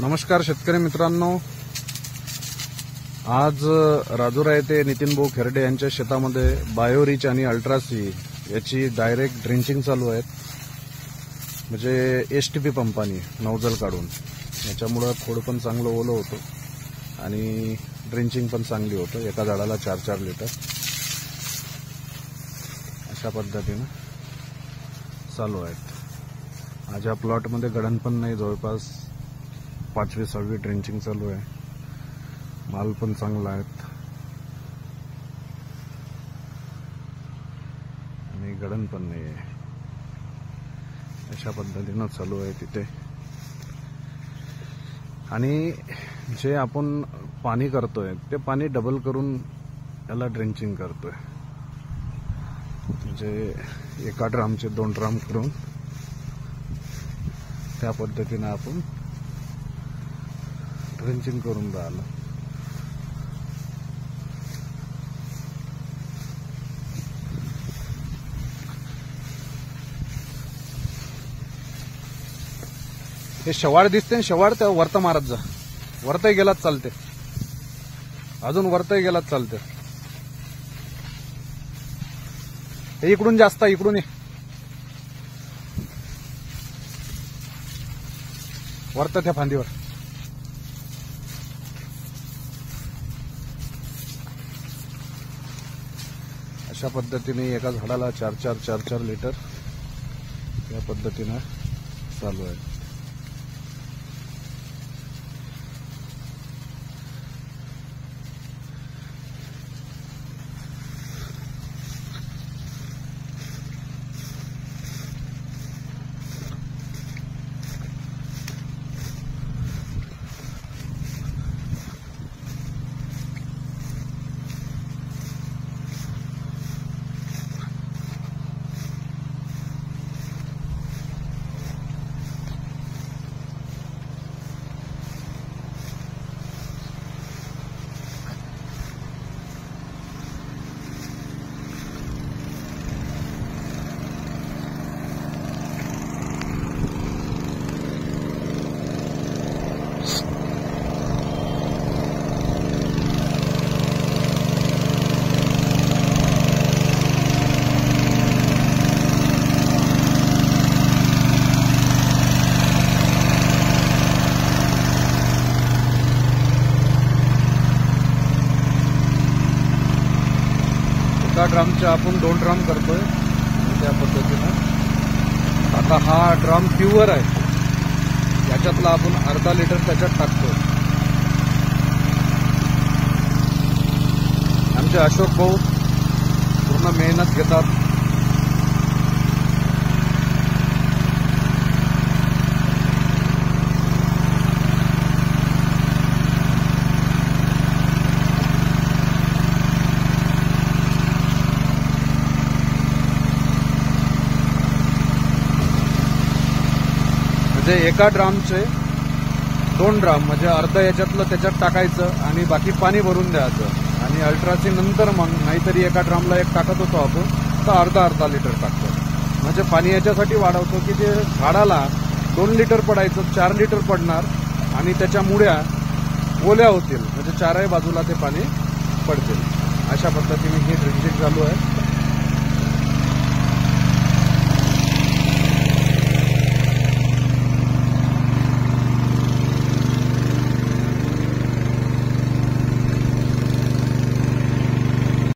नमस्कार शेतकरी मित्रांनो, आज राजुरा येथे नितीन भाऊ खेरडे यांच्या शेतामध्ये बायोरिच आणि अल्ट्रासी याची डायरेक्ट ड्रिंचिंग चालू आहे. म्हणजे एसटीपी पंपानी नौजल काढून याच्यामुळे खोड पण चांगलं ओलं होतं आणि ड्रिंचिंग पण चांगली होतं. एका झाडाला 4-4 लिटर अशा पद्धतीने चालू आहेत. आज या प्लॉटमध्ये गडण पण नाही, जवळपास 5वी-6वी ड्रिंचिंग चालू आहे. माल पण चांगला आहे आणि गडण पण नाही आहे. अशा पद्धतीनं चालू आहे तिथे. आणि जे आपण पाणी करतोय ते पाणी डबल करून याला ड्रिंचिंग करतोय. म्हणजे एका ड्रामचे 2 ड्राम करून त्या पद्धतीने आपण ड्रिंचिंग करून राहिलं. हे शवाड दिसते, शवाड त्या वरत मारत जा. वरतही गेलाच चालते, अजून वरतही गेलाच चालते. हे इकडून जास्त, इकडून ये, वरत त्या फांदीवर. अशा पद्धतीने एका झाडाला 4-4 लिटर या पद्धतीने चालू आहे. एका ड्रामचे आपण 2 ड्राम करतोय त्या पद्धतीने. आता हा ड्राम प्युअर आहे, याच्यातला आपण अर्धा लिटर त्याच्यात टाकतोय. आमचे अशोक भाऊ पूर्ण मेहनत घेतात. म्हणजे एका ड्रामचे 2 ड्राम म्हणजे अर्ध याच्यातलं त्याच्यात टाकायचं आणि बाकी पाणी भरून द्यायचं. आणि अल्ट्राची नंतर मग नाहीतरी एका ड्रामला 1 टाकत होतो आपण, तर अर्धा लिटर टाकतो. म्हणजे पाणी याच्यासाठी वाढवतो की जे झाडाला 2 लिटर पडायचं 4 लिटर पडणार आणि त्याच्या मुळ्या ओल्या होतील, म्हणजे 4ही बाजूला ते पाणी पडतील. अशा पद्धतीने ही ड्रिंचिंग चालू आहे.